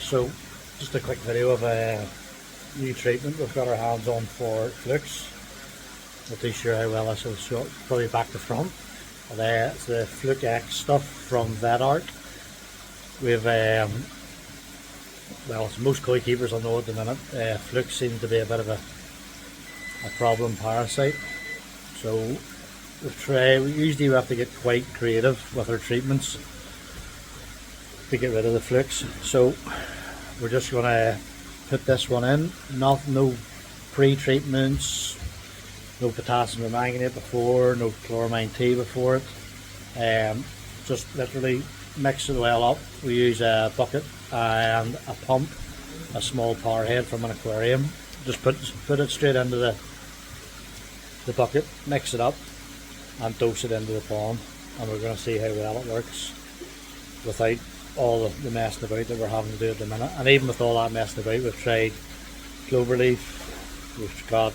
So just a quick video of a new treatment we've got our hands on for flukes. Not too sure how well this will show, probably back to front. But it's the Fluke X stuff from R.O.I. We've well, as most koi keepers will know at the minute, flukes seem to be a bit of a problem parasite. So usually we have to get quite creative with our treatments to get rid of the flukes. So we're just going to put this one in, no pre-treatments, no potassium permanganate before, no chloramine T before it. Just literally mix it well up. We use a bucket and a pump, a small power head from an aquarium. Just put it straight into the bucket, mix it up and dose it into the pond, and we're going to see how well it works without all the messing about that we're having to do at the minute. And even with all that messing about, we've tried Cloverleaf, we've got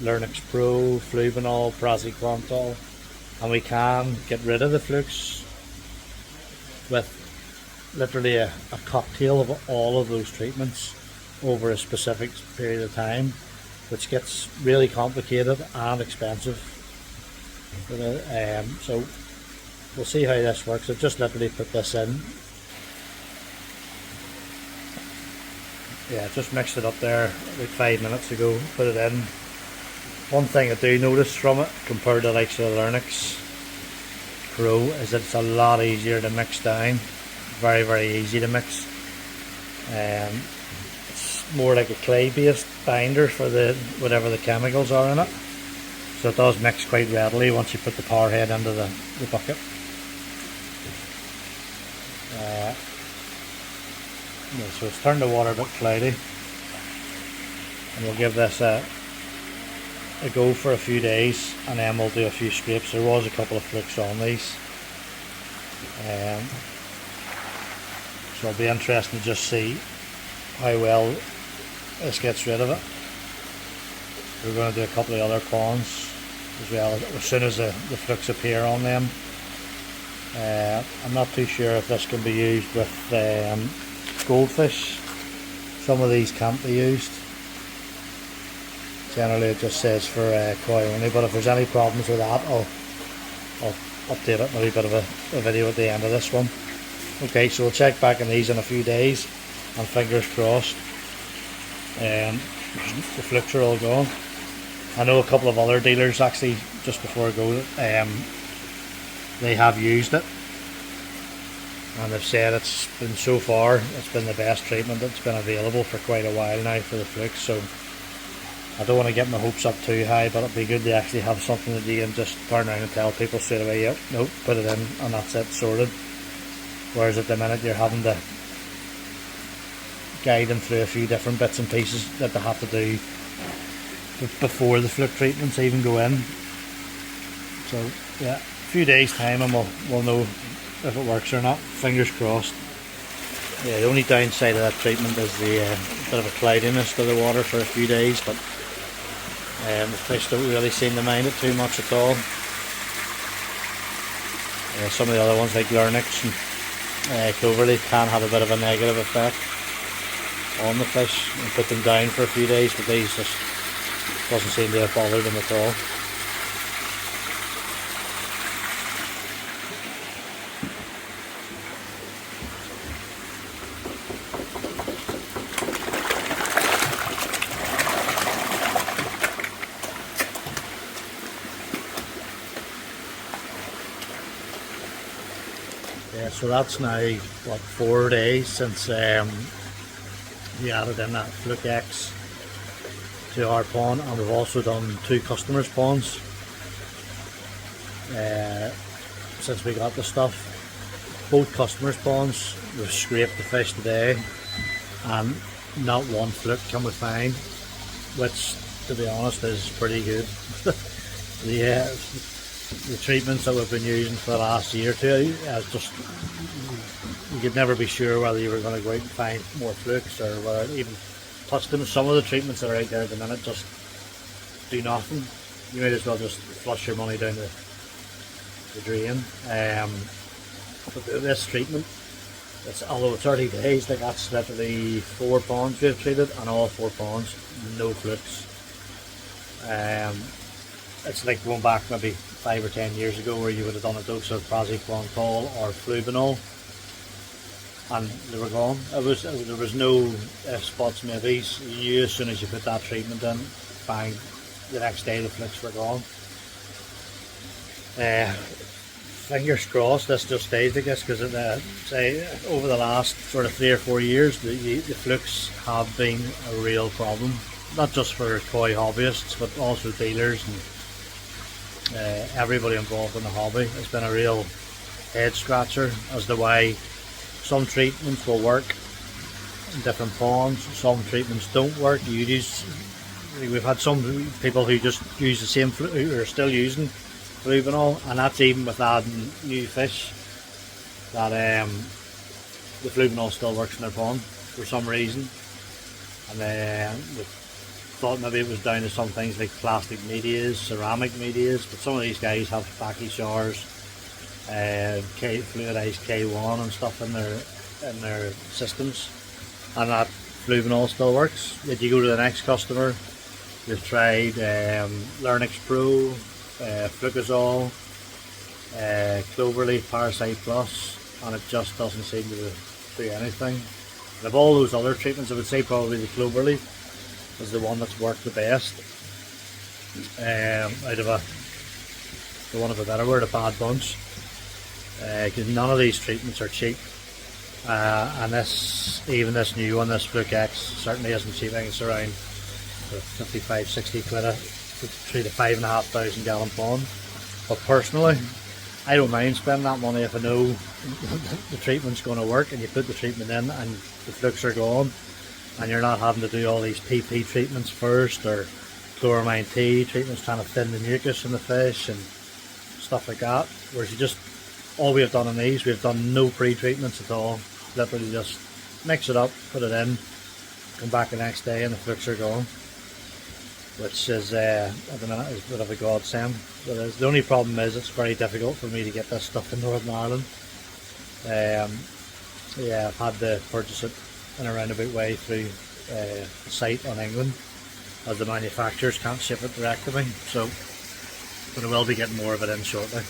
Lernix Pro, Flubanol, Praziquantel, and we can get rid of the flukes with literally a cocktail of all of those treatments over a specific period of time, which gets really complicated and expensive. So we'll see how this works. I've just literally put this in. Yeah, just mixed it up there about 5 minutes ago, put it in. One thing I do notice from it compared to like the Lernix Pro is that it's a lot easier to mix down. Very easy to mix. It's more like a clay based binder for whatever the chemicals are in it, so it does mix quite readily once you put the power head into the bucket. Yeah, so it's turned the water a bit cloudy, and we'll give this a go for a few days, and then we'll do a few scrapes. There was a couple of flukes on these, so it'll be interesting to just see how well this gets rid of it. We're going to do a couple of other ponds as well as soon as the flukes appear on them. I'm not too sure if this can be used with goldfish. Some of these can't be used. Generally it just says for koi only, but if there's any problems with that, I'll update it in a wee bit of a video at the end of this one. Okay, so we'll check back on these in a few days, and fingers crossed the flukes are all gone. I know a couple of other dealers actually, just before I go, they have used it, and they've said it's been the best treatment that's been available for quite a while now for the flukes. So I don't want to get my hopes up too high, but it'd be good to actually have something that you can just turn around and tell people straight away, yep, nope, put it in and that's it, sorted. Whereas at the minute you're having to guide them through a few different bits and pieces that they have to do before the fluke treatments even go in. So yeah, a few days time and we'll know if it works or not. Fingers crossed. Yeah, the only downside of that treatment is the bit of a cloudiness to the water for a few days, but the fish don't really seem to mind it too much at all. Some of the other ones like Lernix and Cloverleaf can have a bit of a negative effect on the fish and put them down for a few days, but these just doesn't seem to have bothered them at all. Yeah, so that's now what, 4 days since we added in that Fluke X to our pond, and we've also done 2 customers' ponds since we got the stuff. Both customers' ponds, we've scraped the fish today, and not one fluke can we find, which to be honest is pretty good. The treatments that we've been using for the last year or two, just you could never be sure whether you were going to go out and find more flukes or whether even touch them. Some of the treatments that are out there at the minute just do nothing. You might as well just flush your money down the drain. But this treatment although it's early days, like that's literally 4 ponds we've treated, and all 4 ponds, no flukes. It's like going back maybe 5 or 10 years ago where you would have done a dose of praziquantel or flubanol and they were gone. There was no spots, maybes. You knew as soon as you put that treatment in, bang, the next day the flukes were gone. Fingers crossed this just stays like this, because say over the last sort of 3 or 4 years the flukes have been a real problem, not just for toy hobbyists but also dealers and everybody involved in the hobby. It's been a real head scratcher as to why some treatments will work in different ponds, some treatments don't work. We've had some people who just use the same who are still using flubanol, and that's even with adding new fish, that the flubanol still works in their pond for some reason. And then we thought maybe it was down to some things like plastic medias, ceramic medias, but some of these guys have backy showers, fluidized K1 and stuff in their systems, and that flubanol still works. Yet you go to the next customer, they've tried Lernix Pro, Flucazole, Cloverleaf Parasite Plus, and it just doesn't seem to do anything. And of all those other treatments, I would say probably the Cloverleaf is the one that's worked the best out of the one of a better word, a bad bunch, because none of these treatments are cheap, and even this new one, this Fluke X, certainly isn't cheap. I think it's around 55-60 quid to treat a 5,500 gallon pond. But personally, I don't mind spending that money if I know the treatment's going to work, and you put the treatment in and the flukes are gone, and you're not having to do all these PP treatments first, or chloramine T treatments trying to thin the mucus in the fish and stuff like that. Whereas all we have done in these, we've done no pre-treatments at all. Literally just mix it up, put it in, come back the next day and the flukes are gone, which is at the minute is a bit of a godsend. The only problem is it's very difficult for me to get this stuff in Northern Ireland. Yeah, I've had to purchase it in a roundabout way through a site on England, as the manufacturers can't ship it direct to me. So, but I will be getting more of it in shortly.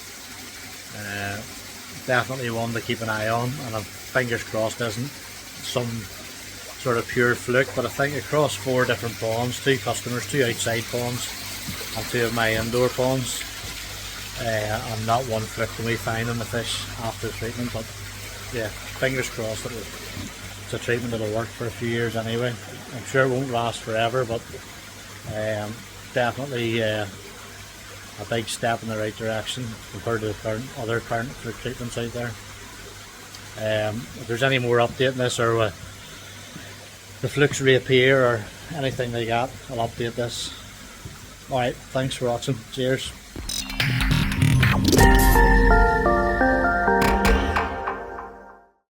Definitely one to keep an eye on, and I'm fingers crossed isn't some sort of pure fluke, but I think across 4 different ponds, 2 customers, 2 outside ponds and 2 of my indoor ponds, and not one fluke can we find in the fish after treatment. But yeah, fingers crossed it's a treatment that'll work for a few years anyway. I'm sure it won't last forever, but definitely a big step in the right direction compared to the other current fluke treatments out there. If there's any more update in this, or the flukes reappear or anything like that, I'll update this. Alright, thanks for watching. Cheers.